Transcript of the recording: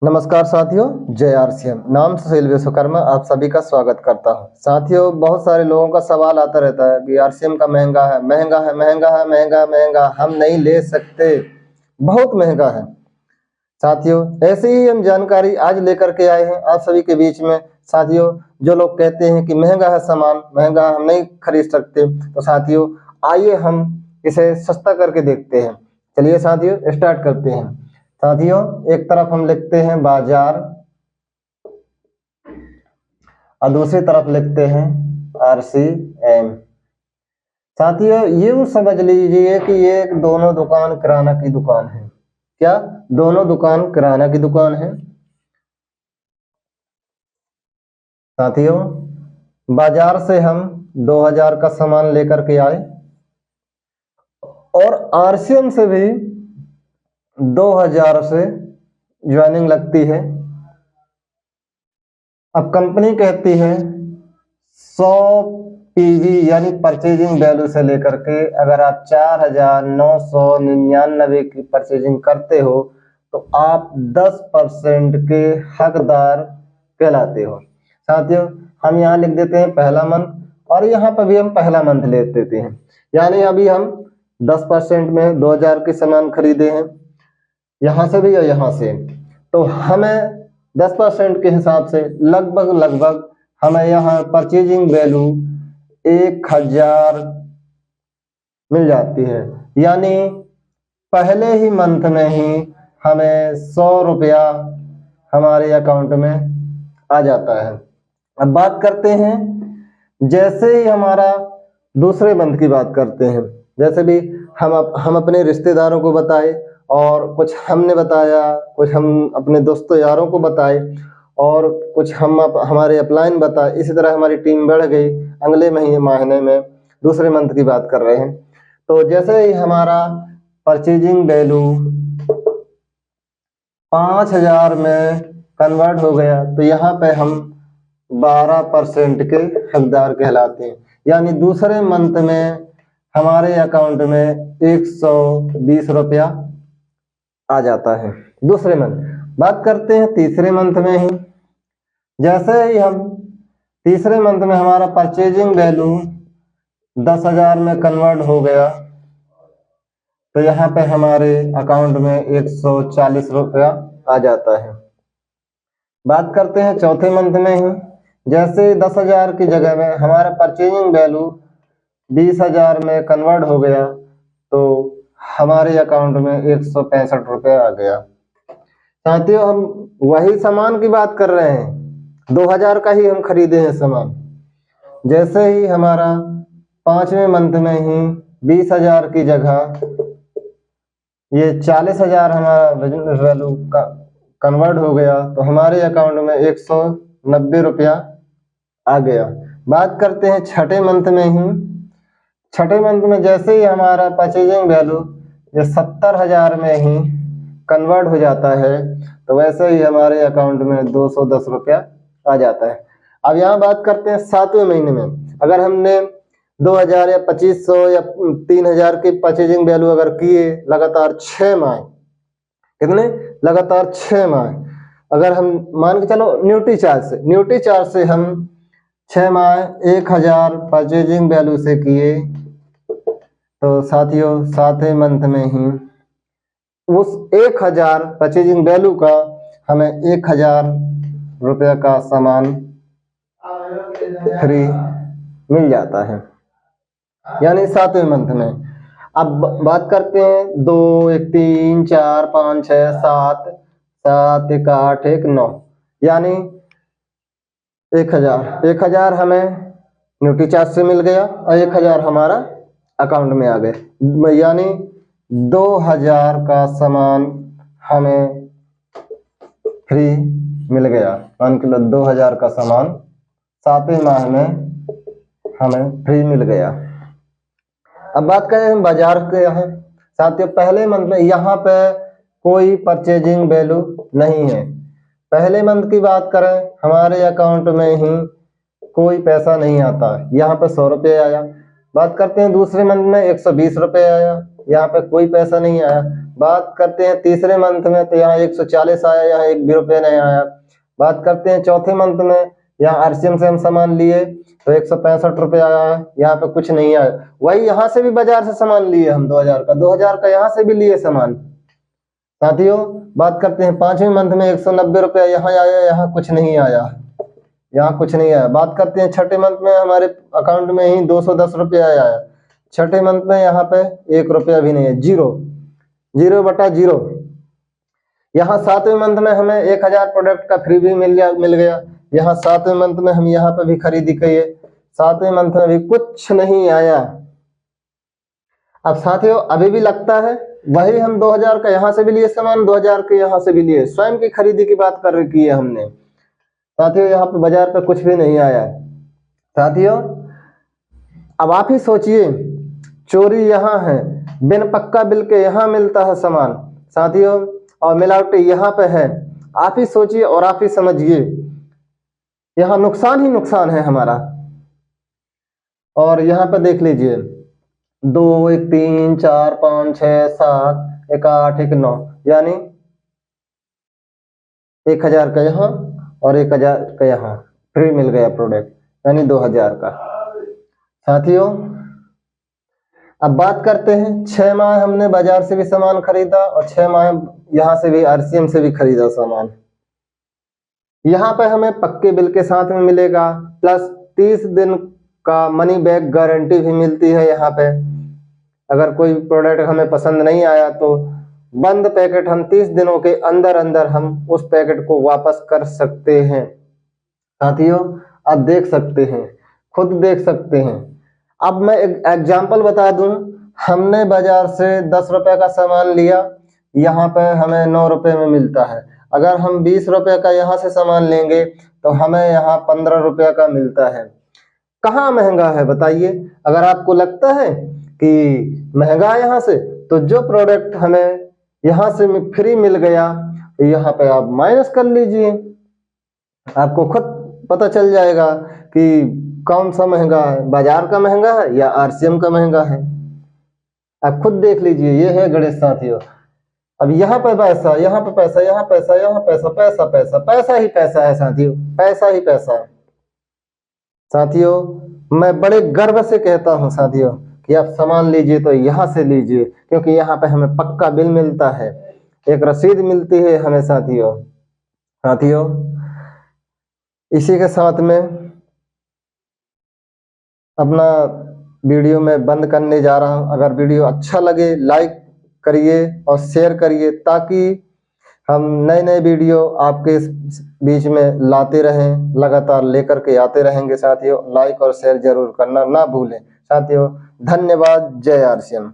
नमस्कार साथियों, जय आरसीएम। नाम सुशील विश्वकर्मा आप सभी का स्वागत करता हूं। साथियों, बहुत सारे लोगों का सवाल आता रहता है कि आरसीएम का महंगा है, महंगा है, महंगा है, महंगा महंगा, हम नहीं ले सकते, बहुत महंगा है। साथियों, ऐसे ही हम जानकारी आज लेकर के आए हैं आप सभी के बीच में। साथियों, जो लोग कहते हैं कि महंगा है सामान, महंगा हम नहीं खरीद सकते, तो साथियों आइए हम इसे सस्ता करके देखते हैं। चलिए साथियों स्टार्ट करते हैं। साथियों, एक तरफ हम लिखते हैं बाजार और दूसरी तरफ लिखते हैं आरसीएम। साथियों, ये समझ लीजिए कि ये दोनों दुकान किराना की दुकान है। क्या दोनों दुकान किराना की दुकान है? साथियों, बाजार से हम 2000 का सामान लेकर के आए और आरसीएम से भी 2000 से ज्वाइनिंग लगती है। अब कंपनी कहती है 100 पीवी यानी परचेजिंग वैल्यू से लेकर के अगर आप 4999 की परचेजिंग करते हो तो आप 10% के हकदार कहलाते हो। साथियों, हम यहाँ लिख देते हैं पहला मंथ और यहाँ पर भी हम पहला मंथ ले देते हैं। यानी अभी हम 10% में 2000 के सामान खरीदे हैं, यहाँ से भी और यहाँ से, तो हमें 10% के हिसाब से लगभग हमें यहाँ परचेजिंग वैल्यू 1000 मिल जाती है। यानी पहले ही मंथ में ही हमें 100 रुपया हमारे अकाउंट में आ जाता है। अब बात करते हैं, जैसे ही हमारा दूसरे मंथ की बात करते हैं, जैसे भी हम अपने रिश्तेदारों को बताए और कुछ हमने बताया, कुछ हम अपने दोस्तों यारों को बताए और कुछ हम हमारे अपलाइन बताए, इसी तरह हमारी टीम बढ़ गई। अगले महीने में दूसरे मंथ की बात कर रहे हैं, तो जैसे ही हमारा परचेजिंग वैल्यू 5000 में कन्वर्ट हो गया तो यहाँ पे हम 12% के हकदार कहलाते हैं। यानी दूसरे मंथ में हमारे अकाउंट में 120 रुपया आ जाता है दूसरे मंथ। बात करते हैं तीसरे मंथ में ही। जैसे ही हम तीसरे मंथ में हमारा परचेजिंग वैल्यू 10,000 में कन्वर्ट हो गया तो यहाँ पे हमारे अकाउंट में 140 रुपया आ जाता है। बात करते हैं चौथे मंथ में ही। जैसे 10,000 की जगह में हमारा परचेजिंग वैल्यू 20,000 में कन्वर्ट हो गया तो हमारे अकाउंट में 165 रुपया आ गया। साथियों, हम वही सामान की बात कर रहे हैं, 2000 का ही हम खरीदे हैं सामान। जैसे ही हमारा पांचवें मंथ में ही 20,000 की जगह ये 40,000 हमारा वैल्यू का कन्वर्ट हो गया तो हमारे अकाउंट में 190 रुपया आ गया। बात करते हैं छठे मंथ में ही। छठे मंथ में जैसे ही हमारा परचेजिंग वैल्यू ये 70,000 में ही कन्वर्ट हो जाता है तो वैसे ही हमारे अकाउंट में 210 रुपया आ जाता है। अब यहाँ बात करते हैं सातवें महीने में। अगर हमने 2000 या 2500 या 3000 की परचेजिंग वैल्यू अगर किए लगातार 6 माह, कितने लगातार 6 माह, अगर हम मान के चलो न्यूट्री चार्ज से हम 6 माह 1000 परचेजिंग वैल्यू से किए तो साथियों सातवें मंथ में ही उस 1000 परचेजिंग वैल्यू का हमें 1000 रुपया का सामान फ्री मिल जाता है, यानी सातवें मंथ में। अब बात करते हैं 2 1 3 4 5 6 7 7 1 8 1 9, यानी 1000 हमें न्यूट्री चार्ज से मिल गया और 1000 हमारा अकाउंट में आ गए। यानी 2000 का सामान हमें फ्री मिल गया। मान के लो 2000 का सामान सातवें माह में हमें फ्री मिल गया। अब बात करें हम बाजार के यहाँ। साथियों, पहले मंथ में यहाँ पे कोई परचेजिंग वैल्यू नहीं है। पहले मंथ की बात करें हमारे अकाउंट में ही कोई पैसा नहीं आता, यहाँ पे 100 रुपये आया। बात करते हैं दूसरे मंथ में 120 रुपये आया, यहाँ पे कोई पैसा नहीं आया। बात करते हैं तीसरे मंथ में, तो यहाँ 140 आया, यहाँ 1 भी रुपये नहीं आया। बात करते हैं चौथे मंथ में, यहाँ आरसीएम से हम सामान लिए तो 165 रुपये आया है, यहाँ पे कुछ नहीं आया। वही यहाँ से भी बाजार से सामान लिए हम 2000 का यहाँ से भी लिए सामान। साथियों बात करते हैं पांचवें मंथ में 190 रुपया यहाँ आया, यहाँ कुछ नहीं आया, यहाँ कुछ नहीं आया। बात करते हैं छठे मंथ में, हमारे अकाउंट में ही 210 रुपया आया है। छठे मंथ में यहाँ पे 1 रुपया भी नहीं है, 0 यहाँ सातवें मंथ में हमें 1000 प्रोडक्ट का फ्री भी मिल गया। यहाँ सातवें मंथ में हम यहाँ पे भी खरीदी किए, सातवें मंथ में भी कुछ नहीं आया। अब साथियों अभी भी लगता है वही हम 2000 का यहाँ से भी लिए सामान, 2000 के यहाँ से भी लिए, स्वयं की खरीदी की बात कर रखी है हमने। साथियों यहाँ पे बाजार पे कुछ भी नहीं आया। साथियों अब आप ही सोचिए, चोरी यहाँ है, बिन पक्का बिल के यहाँ मिलता है सामान साथियों, और मिलावटी यहाँ पे है। आप ही सोचिए और आप ही समझिए, यहाँ नुकसान ही नुकसान है हमारा। और यहाँ पे देख लीजिए 2 1 3 4 5 6 7 1 8 1 9, यानी 1000 का यहाँ और 1000 का यहाँ फ्री मिल गया प्रोडक्ट, यानी 2000 का। साथियों अब बात करते हैं 6 माह हमने बाजार से भी सामान खरीदा और 6 माह यहाँ से भी आरसीएम से भी खरीदा सामान। यहाँ पे हमें पक्के बिल के साथ में मिलेगा, प्लस 30 दिन का मनी बैक गारंटी भी मिलती है। यहाँ पे अगर कोई प्रोडक्ट हमें पसंद नहीं आया तो बंद पैकेट हम 30 दिनों के अंदर अंदर हम उस पैकेट को वापस कर सकते हैं। साथियों आप देख सकते हैं, खुद देख सकते हैं। अब मैं एक एग्जाम्पल बता दूं, हमने बाजार से 10 रुपए का सामान लिया, यहाँ पे हमें 9 रुपए में मिलता है। अगर हम 20 रुपए का यहाँ से सामान लेंगे तो हमें यहाँ 15 रुपए का मिलता है। कहाँ महंगा है बताइए? अगर आपको लगता है कि महंगा है यहाँ से, तो जो प्रोडक्ट हमें यहाँ से फ्री मिल गया यहाँ पे आप माइनस कर लीजिए, आपको खुद पता चल जाएगा कि कौन सा महंगा है, बाजार का महंगा है या आरसीएम का महंगा है। आप खुद देख लीजिए, ये है गणेश साथियों। अब यहाँ पे पैसा, यहाँ पे पैसा, यहाँ पैसा, यहाँ पैसा, पैसा पैसा पैसा ही पैसा है साथियों, पैसा ही पैसा है। साथियों मैं बड़े गर्व से कहता हूँ साथियों कि आप सामान लीजिए तो यहाँ से लीजिए, क्योंकि यहाँ पे हमें पक्का बिल मिलता है, एक रसीद मिलती है हमें साथियों। साथियों इसी के साथ में अपना वीडियो में बंद करने जा रहा हूं। अगर वीडियो अच्छा लगे लाइक करिए और शेयर करिए, ताकि हम नए नए वीडियो आपके बीच में लाते रहें, लगातार लेकर के आते रहेंगे। साथियों लाइक और शेयर जरूर करना ना भूलें। साथियों धन्यवाद। जय आरसीएम।